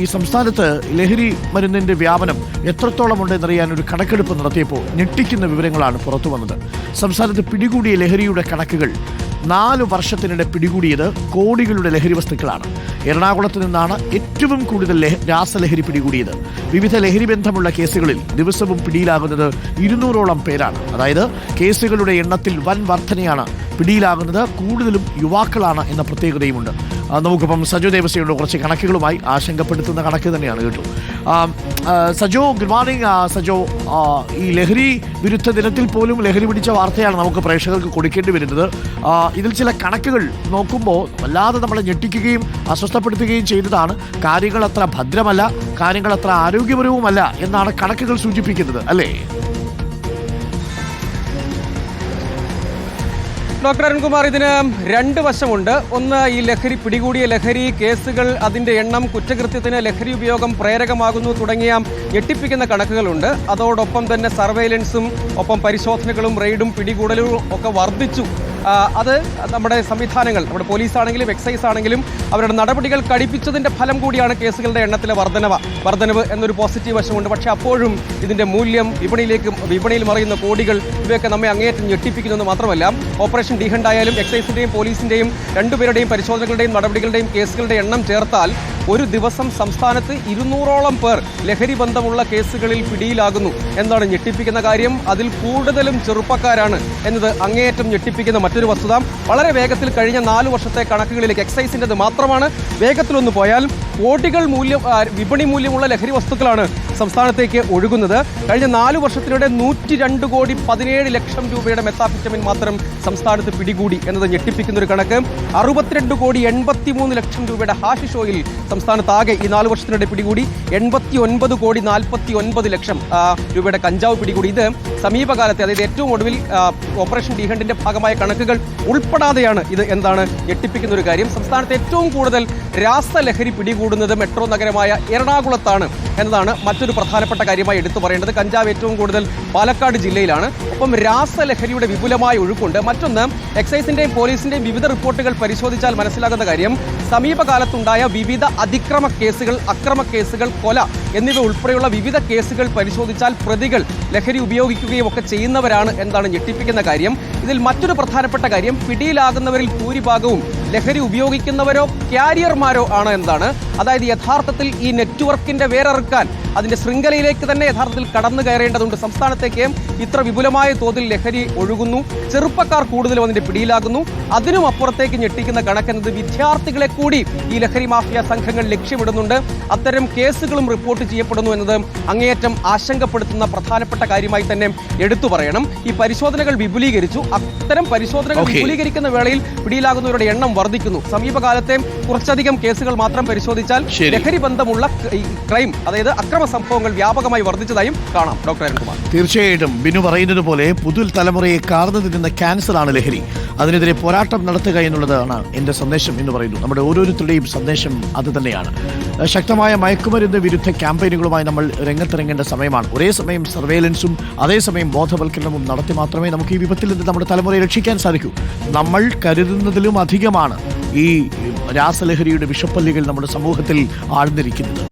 ഈ സംസ്ഥാനത്ത് ലഹരി മരുന്നിന്റെ വ്യാപനം എത്രത്തോളമുണ്ടെന്നറിയാൻ ഒരു കണക്കെടുപ്പ് നടത്തിയപ്പോൾ ഞെട്ടിക്കുന്ന വിവരങ്ങളാണ് പുറത്തു വന്നത്. സംസ്ഥാനത്ത് പിടികൂടിയ ലഹരിയുടെ കണക്കുകൾ 4 വർഷത്തിനിടെ പിടികൂടിയത് കോടികളുടെ ലഹരി വസ്തുക്കളാണ്. എറണാകുളത്ത് നിന്നാണ് ഏറ്റവും കൂടുതൽ രാസലഹരി പിടികൂടിയത്. വിവിധ ലഹരി ബന്ധമുള്ള കേസുകളിൽ ദിവസവും പിടിയിലാകുന്നത് 200ഓളം പേരാണ്. അതായത് കേസുകളുടെ എണ്ണത്തിൽ വൻ വർധനയാണ്. പിടിയിലാകുന്നത് കൂടുതലും യുവാക്കളാണ് എന്ന പ്രത്യേകതയുമുണ്ട്. നമുക്കിപ്പം സജോ ദേവസ്വയുടെ കുറച്ച് കണക്കുകളുമായി ആശങ്കപ്പെടുത്തുന്ന കണക്ക് തന്നെയാണ് കേട്ടോ. Sajo, good morning. സജോ, ഈ ലഹരി വിരുദ്ധ ദിനത്തിൽ പോലും ലഹരി പിടിച്ച വാർത്തയാണ് നമുക്ക് പ്രേക്ഷകർക്ക് കൊടുക്കേണ്ടി വരുന്നത്. ഇതിൽ ചില കണക്കുകൾ നോക്കുമ്പോൾ വല്ലാതെ നമ്മളെ ഞെട്ടിക്കുകയും അസ്വസ്ഥപ്പെടുത്തുകയും ചെയ്തതാണ്. കാര്യങ്ങൾ അത്ര ഭദ്രമല്ല, കാര്യങ്ങൾ അത്ര ആരോഗ്യപരവുമല്ല എന്നാണ് കണക്കുകൾ സൂചിപ്പിക്കുന്നത്, അല്ലേ? ഡോക്ടർ അരുൺകുമാർ, ഇതിന് 2 വശമുണ്ട്. ഒന്ന്, ഈ പിടികൂടിയ ലഹരി കേസുകൾ, അതിൻ്റെ എണ്ണം, കുറ്റകൃത്യത്തിന് ലഹരി ഉപയോഗം പ്രേരകമാകുന്നു തുടങ്ങിയ ഞെട്ടിപ്പിക്കുന്ന കണക്കുകളുണ്ട്. അതോടൊപ്പം തന്നെ സർവൈലൻസും ഒപ്പം പരിശോധനകളും റെയ്ഡും പിടികൂടലും ഒക്കെ വർദ്ധിച്ചു. അത് നമ്മുടെ സംവിധാനങ്ങൾ, നമ്മുടെ പോലീസാണെങ്കിലും എക്സൈസ് ആണെങ്കിലും അവരുടെ നടപടികൾ കടുപ്പിച്ചതിൻ്റെ ഫലം കൂടിയാണ് കേസുകളുടെ എണ്ണത്തിലെ വർധനവ് എന്നൊരു പോസിറ്റീവ് വശമുണ്ട്. പക്ഷേ അപ്പോഴും ഇതിൻ്റെ മൂല്യം, വിപണിയിൽ മറിയുന്ന കോടികൾ, ഇവയൊക്കെ നമ്മെ അങ്ങേയറ്റം ഞെട്ടിപ്പിക്കുന്നെന്ന് മാത്രമല്ല, ഓപ്പറേഷൻ ഡി ഹണ്ട് ആയാലും എക്സൈസിൻ്റെയും പോലീസിൻ്റെയും രണ്ടുപേരുടെയും പരിശോധനകളുടെയും നടപടികളുടെയും കേസുകളുടെ എണ്ണം ചേർത്താൽ ഒരു ദിവസം സംസ്ഥാനത്ത് 200ഓളം പേർ ലഹരി ബന്ധമുള്ള കേസുകളിൽ പിടിയിലാകുന്നു എന്നാണ് ഞെട്ടിപ്പിക്കുന്ന കാര്യം. അതിൽ കൂടുതലും ചെറുപ്പക്കാരാണ് എന്നത് അങ്ങേയറ്റം ഞെട്ടിപ്പിക്കുന്ന മറ്റൊരു വസ്തുത. വളരെ വേഗത്തിൽ കഴിഞ്ഞ 4 വർഷത്തെ കണക്കുകളിലേക്ക്, എക്സൈസിൻ്റെത് മാത്രമാണ്, വേഗത്തിലൊന്ന് പോയാൽ കോടികൾ വിപണി മൂല്യമുള്ള ലഹരി വസ്തുക്കളാണ് സംസ്ഥാനത്തേക്ക് ഒഴുകുന്നത്. കഴിഞ്ഞ 4 വർഷത്തിനിടെ 102 കോടി 17 ലക്ഷം രൂപയുടെ മെത്താഫിറ്റമിൻ മാത്രം സംസ്ഥാനത്ത് പിടികൂടി എന്നത് ഞെട്ടിപ്പിക്കുന്ന ഒരു കണക്ക്. 62 കോടി 83 ലക്ഷം രൂപയുടെ ഹാഷിഷ് ഓയിൽ സംസ്ഥാനത്താകെ ഈ 4 വർഷത്തിനിടെ പിടികൂടി. 89 കോടി 49 ലക്ഷം രൂപയുടെ കഞ്ചാവ് പിടികൂടി. ഇത് സമീപകാലത്തെ, അതായത് ഏറ്റവും ഒടുവിൽ ഓപ്പറേഷൻ ഡി ഹണ്ടിന്റെ ഭാഗമായ കണക്കുകൾ ഉൾപ്പെടാതെയാണ് ഇത് എന്താണ് ഞെട്ടിപ്പിക്കുന്ന ഒരു കാര്യം. സംസ്ഥാനത്ത് ഏറ്റവും കൂടുതൽ രാസലഹരി പിടികൂടുന്നത് മെട്രോ നഗരമായ എറണാകുളത്താണ് എന്നതാണ് മറ്റൊരു പ്രധാനപ്പെട്ട കാര്യമായി എടുത്തു പറയേണ്ടത്. കഞ്ചാവ് ഏറ്റവും കൂടുതൽ പാലക്കാട് ജില്ലയിലാണ്. ഒപ്പം രാസലഹരിയുടെ വിപുലമായ ഒഴുക്കുണ്ട്. മറ്റൊന്ന്, എക്സൈസിന്റെയും പോലീസിന്റെയും വിവിധ റിപ്പോർട്ടുകൾ പരിശോധിച്ചാൽ മനസ്സിലാകുന്ന കാര്യം, സമീപകാലത്തുണ്ടായ വിവിധ അതിക്രമ കേസുകൾ, അക്രമ കേസുകൾ, കൊല എന്നിവ ഉൾപ്പെടെയുള്ള വിവിധ കേസുകൾ പരിശോധിച്ചാൽ പ്രതികൾ ലഹരി ഉപയോഗിക്കുകയും ഒക്കെ ചെയ്യുന്നവരാണ് എന്നാണ് ഞെട്ടിപ്പിക്കുന്ന കാര്യം. ഇതിൽ മറ്റൊരു പ്രധാനപ്പെട്ട കാര്യം, പിടിയിലാകുന്നവരിൽ ഭൂരിഭാഗവും ലഹരി ഉപയോഗിക്കുന്നവരോ ക്യാരിയർമാരോ ആണ് എന്നാണ്. അതായത് യഥാർത്ഥത്തിൽ ഈ നെറ്റ്വർക്കിന്റെ വേരറുക്കാൻ, അതിന്റെ ശൃംഖലയിലേക്ക് തന്നെ യഥാർത്ഥത്തിൽ കടന്നു കയറേണ്ടതുണ്ട്. സംസ്ഥാനത്തേക്ക് ഇത്ര വിപുലമായ തോതിൽ ലഹരി ഒഴുകുന്നു, ചെറുപ്പക്കാർ കൂടുതലും അതിന്റെ പിടിയിലാകുന്നു. അതിനും അപ്പുറത്തേക്ക് ഞെട്ടിക്കുന്ന കണക്കെന്നത് വിദ്യാർത്ഥികളെ കൂടി ഈ ലഹരി മാഫിയ സംഘങ്ങൾ ലക്ഷ്യമിടുന്നുണ്ട്. അത്തരം കേസുകളും റിപ്പോർട്ട് ചെയ്യപ്പെടുന്നു എന്നത് അങ്ങേയറ്റം ആശങ്കപ്പെടുത്തുന്ന പ്രധാനപ്പെട്ട കാര്യമായി തന്നെ എടുത്തു പറയണം. ഈ പരിശോധനകൾ വിപുലീകരിച്ചു. അത്തരം പരിശോധനകൾ വിപുലീകരിക്കുന്ന വേളയിൽ പിടിയിലാകുന്നവരുടെ എണ്ണം വർദ്ധിക്കുന്നു. സമീപകാലത്തെ കുറച്ചധികം കേസുകൾ മാത്രം പരിശോധിച്ചാൽ ലഹരി ബന്ധമുള്ള ക്രൈം, അതായത് അക്രമ സംഭവങ്ങൾ വ്യാപകമായി വർദ്ധിച്ചതായും കാണാം. ഡോക്ടർ അരുൺകുമാർ, തീർച്ചയായിട്ടും ബിനു പറയുന്നത് പോലെ പുതുതലമുറയെ കാർന്നു നിൽക്കുന്ന ക്യാൻസറാണ് ലഹരി. അതിനെതിരെ പോരാട്ടം നടത്തുക എന്നുള്ളതാണ് എൻ്റെ സന്ദേശം എന്ന് പറയുന്നു. നമ്മുടെ ഓരോരുത്തരുടെയും സന്ദേശം അത് തന്നെയാണ്. ശക്തമായ മയക്കുമരുന്ന് വിരുദ്ധ ക്യാമ്പയിനുകളുമായി നമ്മൾ രംഗത്തിറങ്ങേണ്ട സമയമാണ്. ഒരേ സമയം സർവേലൻസും അതേസമയം ബോധവൽക്കരണവും നടത്തി മാത്രമേ നമുക്ക് ഈ വിപത്തിൽ നിന്ന് നമ്മുടെ തലമുറയെ രക്ഷിക്കാൻ സാധിക്കൂ. നമ്മൾ കരുതുന്നതിലും അധികമാണ് ഈ രാസലഹരിയുടെ വിഷപ്പല്ലികൾ നമ്മുടെ സമൂഹത്തിൽ ആഴ്ന്നിരിക്കുന്നത്.